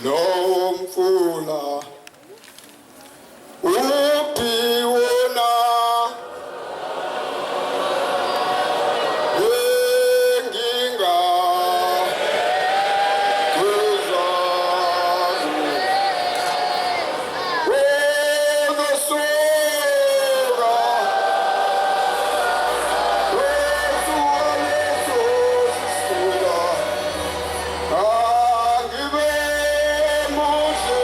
Lomfula uphi wona enginga kuzazi wezosuka wesuka angibe muhle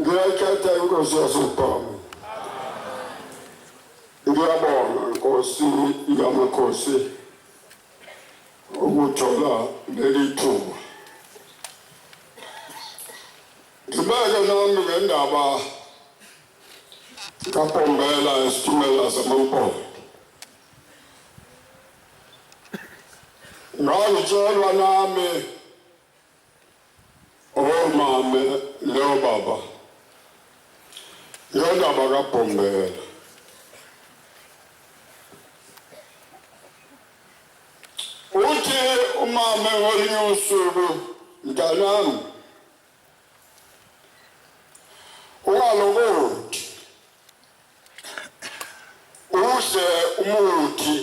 ngiyakhetha inkosi yaseBhamu. Ngiyabonga Nkosi yamakhosi ukuthola leli thuba. Ngibeke nami ngendaba kaPombela esitimela samaMpondo. Ngangitshelwa nami omame leo baba ngendaba kaPombela. Uthi umama ngolinye usuku, mntanami ungalokothi uhle umuthi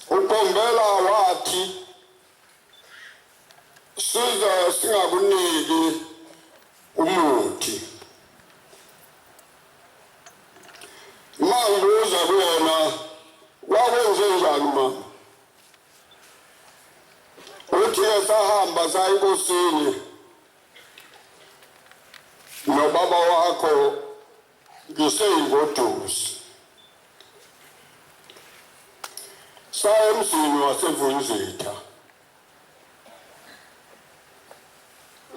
uPombela wathi siza singakuniki umuthi. Mangibuza kuyena wakwenze njani mama? Uthi sahamba saya enkosini nobaba wakho ngiseyingodusi. Saya emzini waseVunzitha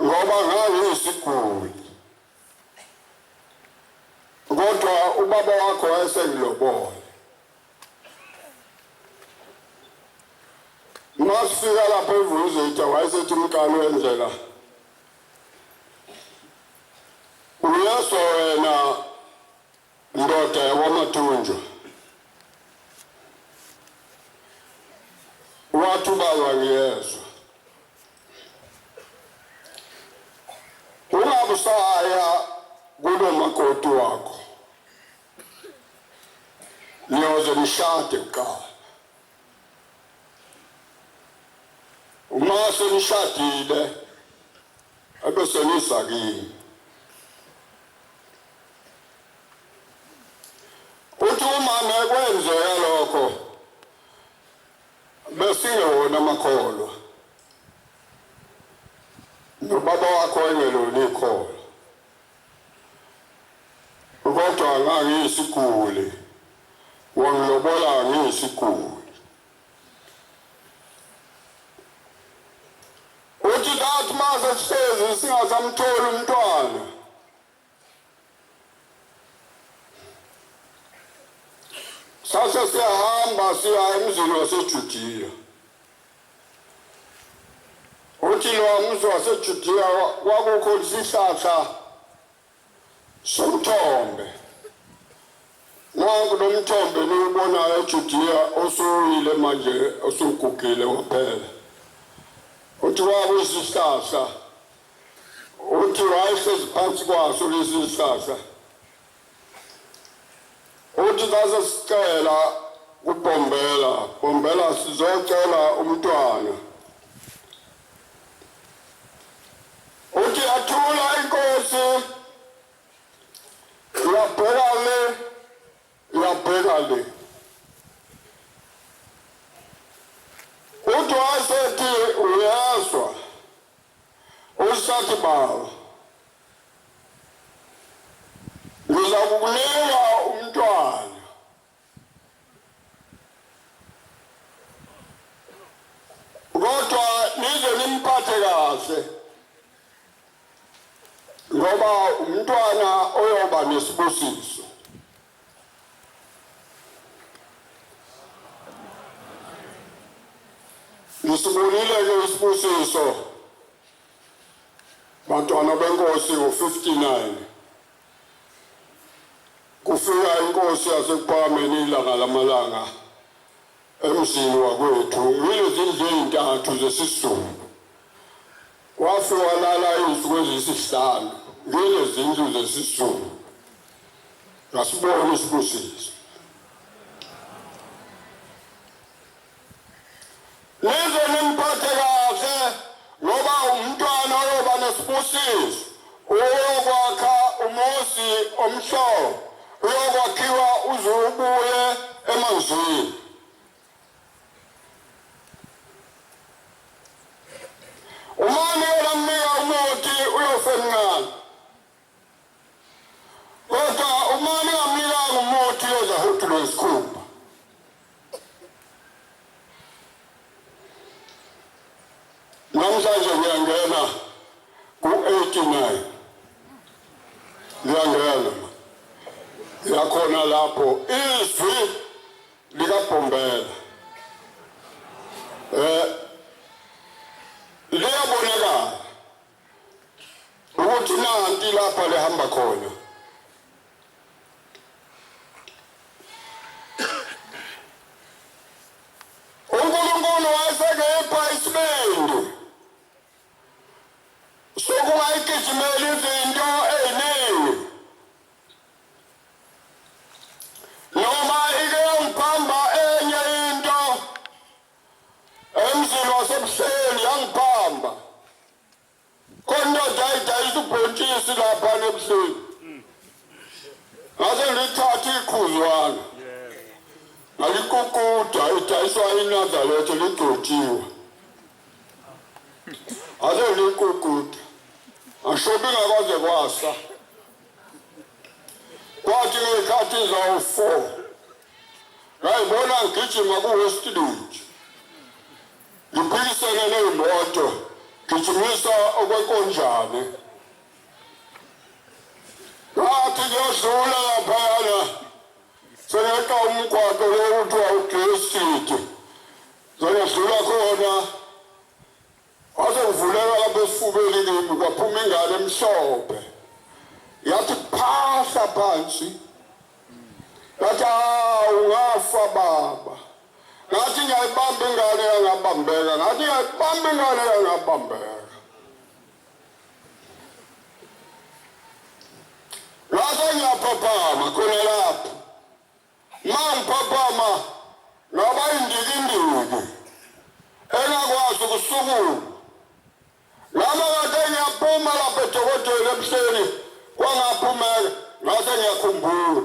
ngoba ngangiyisiguli, kodwa ubaba wakho wayesengilobole. Masifika lapha eVunzitha wayesethi umkani wendlela, uyeso wena ndoda yakwamathunjwa. Wathi ubaba ngiyezwa, ungabusaya kulo makoti wakho, niyoze nishade kuqala. Uma senishadile ebese niza kimi. Uthi uma nekwenzeka lokho besingewona amakholwa, nobaba wakho engelona ikholwa, kodwa ngangiyisiguli, wangilobola ngiyisiguli. Uthi kathi mase sihlezi singasamtholi umntwana, sase siyahamba siya emzini waseJudiya. Uthi lo mzi waseJudiya kwakukho isihlahla somthombe. Nangu lo mthombe niwubonayo eJudiya osuyile manje osugugile waphela. Uthi kwakuyisihlahla, uthi wayehlezi phansi kwaso lesi sihlahla. Uthi sase sicela kuPombela sizocela umntwana. Uthi athula inkosi, uyabheka le. Mawa ngiza kukunika umntwana kodwa nize nimphathe kahle ngoba umntwana oyoba nesibusiso. Nisibonile-ke isibusiso bantwana benkosi ngo-59 kufika inkosi yaseKuphakameni ilanga lamalanga emzini wakwethu ngilezi ndlu ezintathu zesizulu. Wafika walala izinsuku eziyisihlanu ngilezi ndlu zesizulu ngasibona isibusiso. Nize nimphathe kahle ngoba umntwana oyoba nesibusiso uyokwakha umuzi omhlophe uyokwakhiwa uze ubuye emanzini. Umani olamnika umuthi uyofa emncane kodwa umani ngamnikanga umuthi uyozahuthulwa isikhumba. Namhlanje ngiyangena ku-89 ngiyangena yakhona lapho izwi likaBhombela liyabonakala ukuthi nanti lapha lihamba khona. uNkulunkulu wayesengepha isibindi sokungayigijimeli izinto eziningi noma ike yangiphamba enye into emzini wasebuhleni yangiphamba khona dayidayisa ubhontshisi lapha ebuhleni ngase ngilithatha iqhuzwana ngalikukuda idayiswa iNazaretha ligcotshiwe ase ngilikukuda ashobi ngakwaze kwasa kwathi ngekhathi zawu-4 ngayibona ngigijima ku-Westridge ngiphikisene ney'moto gijimisa okwenkonjane ngathi ngiyodlula laphayana sengeqa umgwaqo lo kuthiwa uGreystead sengadlula khona wase ngivuleka lapha esifubeni kimi kwaphuma ingane emhlophe yathi phahla phansi yathi ungafa baba. Ngathi ngiyayibamba ingane yangabambeka ngathi ngiyayibamba ingane yangabambeka ngase ngiyaphaphama khona lapho mangiphaphama ngaba indikindiki engakwazi ukusukuma lama kade ngiyaphuma lapha eDokotela ebuhleni kwangaphumeka ngase ngiyakhumbula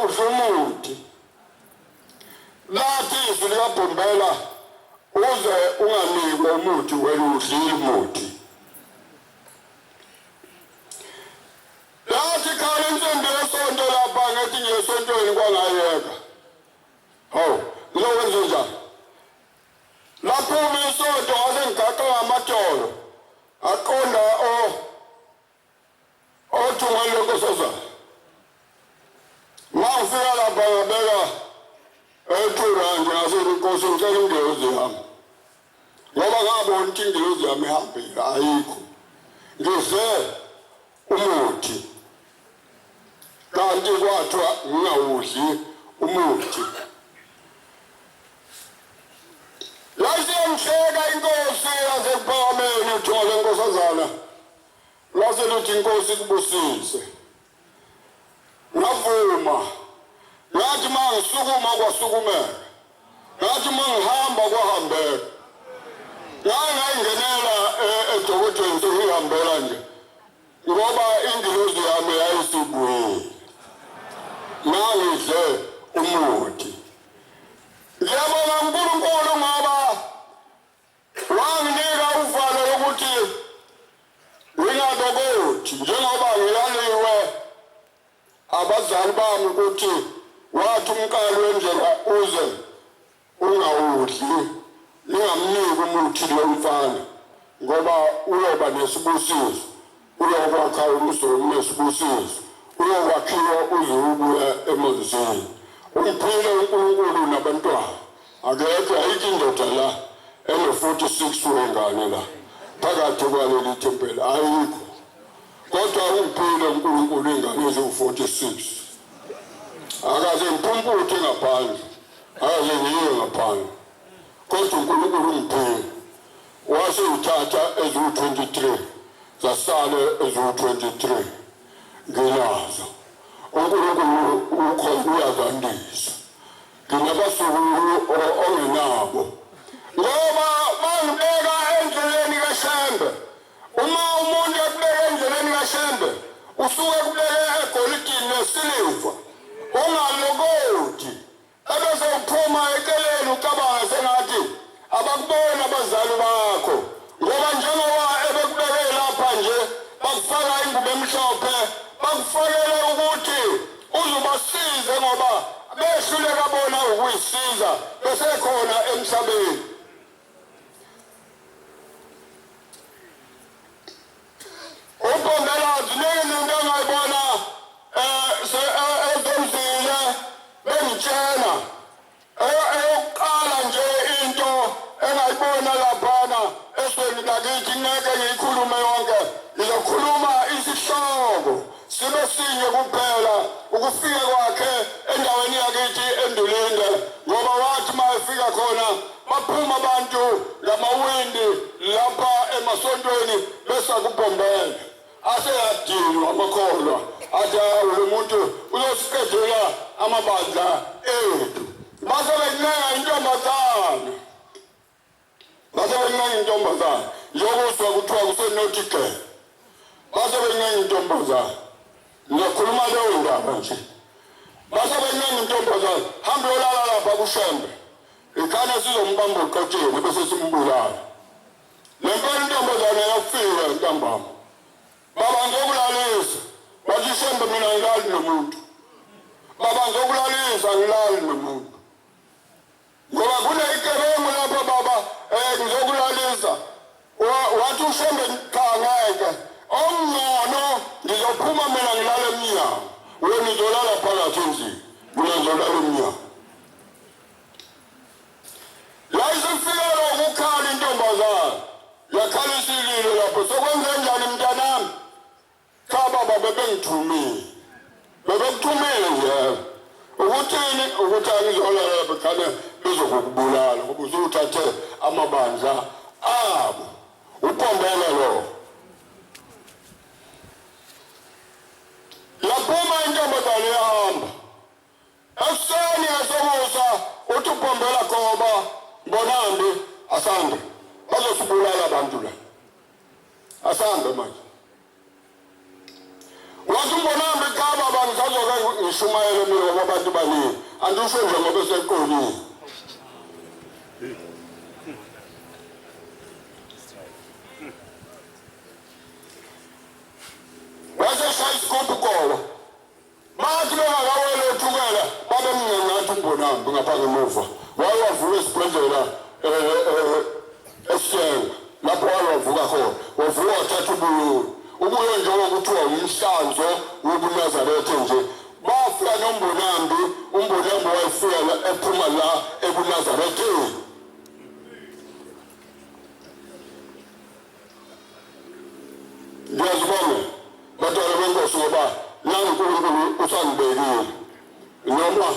udla umuthi lathi izwi likaBhombela uze unganikwa umuthi wena udlile umuthi. Lathi khona insimbi yesonto lapha ngethi ngiyesontweni kwangayeka ngizokwenza njani laphuma isonto ngase ngigaqa ngamadolo aqonda othungweni lenkosazana. Mangifika lapha ngabeka eThuranje ngase inkosi ngicela ingelosi yami ngoba ngabona ukuthi ingelosi yami ihambile ayikho ngize umuthi kanti kwathiwa ngingawudli umuthi. Lasiyamhleka inkosi yaseKuphakameni uthole inkosazana lase luthi inkosi kubusise ngavuma ngathi mangisukuma kwasukumeka ngathi mangihamba kwahambeka ngayingenela eDokotela sengihambela nje ngoba ingilosi yami yayisibuyile ngangidle umuthi. Ngiyabonga uNkulunkulu ngoba wanginika uvalo lokuthi mina ukuthi wathi umkalo wendlela uze ungawudli ningamniki umuthi lo mfana ngoba uyoba nesibusiso uyokwakha umzulu nesibusiso uyokwakhiwa uze ubuya emazweni umphile uNkulunkulu nabantwana akekho ayikho indoda la ene-46 wengane la phakathi kwaleli thempeli ayikho kodwa umphile uNkulunkulu ingane eziwu-46 akaze ngiphumputhe ngaphandle akaze ngiye ngaphandle kodwa uNkulunkulu umphile wase uthatha eziwu-23 zasale eziwu-23 nginazo uNkulunkulu ukhona uyazandisa nginabasukulu ongenabo ngoba bangibeka endleleni kaShembe uma umuntu ekubeka endleleni kaShembe usuke kubeke egolidini nesiliva ungalokoti ebese uphuma eceleni ucabanga sengathi abakubona abazali bakho ngoba njengoba ebekubeke lapha nje bakufaka ingubo emhlophe bakufakele ukuthi uzobasize ngoba behluleka bona ukuyisiza besekhona emhlabeni uPombelazi ninto engayibona ezomzile bengitshela eyokuqala nje into engayibona laphana esweni lakithi ngeke ngiyikhulume yonke ngizokhuluma isihloko sibe sinye kuphela ukufika kwakhe endaweni yakithi eNdulinde ngoba wathi mayefika khona baphuma abantu ngamawindi lapha emasontweni bese kuBhombela aseyadinwa amakholwa athi lo muntu uzosiqedela amabandla ethu base bekunenga intombazana njengokuzwa kuthiwa kusenothike base bekunenga intombazana ngiyakhuluma leyo ndaba nje base bekunenga intombazana hambe yolala lapha kuShembe ikhane sizombamba uqotsheni bese simbulala lempela intombazana yafika ntambama baba ngizokulalisa bathi Shembe mina ngilali nomuntu baba ngizokulalisa ngilali nomuntu ngoba kuneyigebengu lapha baba ngizokulalisa wathi uShembe cha ngeke ongcono ngizophuma mina ngilale emnyango wena uzolala phakathi endlini mina ngizolala emnyango la isifika lokukhala intombazana yakhalisa ililo lapho sokwenze njani mntanami cha baba bebekuthumile nje ukuthini ukuthi angizolala lapha khane bezokubulala ngoba usuthathe amabandla abo uPombela lo yaphuma intombazane yahamba ekuseni yasomusa uthi uPombela khoba Mbonambi asande bazosibulala abantu la asande manje wathi Mbonambi cha baba ngisazoke ngishumayele mina ngoba abantu baningi andisho nje ngoba seqolile waseshaya isikophu koba bathi bengakawele uthukela babemngengathi uMbonambi ngapha ngemuva wayewavuka esibhedlela eShenga lapho wayewavuka khona wavuka wathatha ubuyo njengokuthiwa umhlanzo wobuNazaretha nje bafika noMbonambi uMbonambi wayefika ephuma la ebuNazaretheni ngiyazibona badala benkosi ngoba nami uNkulunkulu usangibekile noma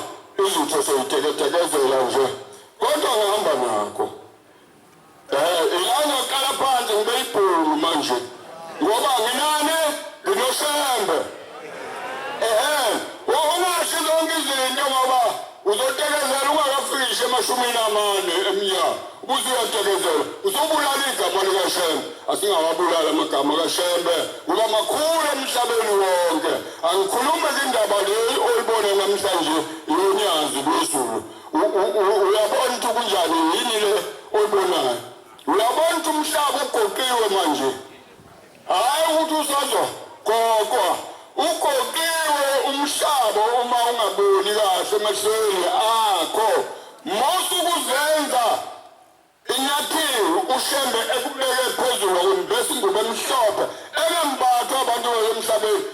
izinto seyiteketekezela nje kodwa ngihamba nakho ilanga qala phansi ngibe ibhulu manje ngoba nginane nginoShembe ungasho zonke izinto ngoba uzotekezela ungakafishi ema40 eminyaka ubuze uyatekezela uzobulala igama likaShembe asingawabulala amagama kaShembe ngoba makhulu emhlabeni wonke angikhuluma indaba le oyibona namhlanje yonyazi lwezulu uyabona ukuthi kunjani yini le oyibonayo uyabona ukuthi umhlaba ugoqiwe manje hayi ukuthi usazo kokwa ugoqiwe umhlaba uma ungaboni kahle emehlweni akho mawusukuzenza inyathelo ushembe ekubeke phezulu bese ingubo emhlophe engembathwa abantu emhlabeni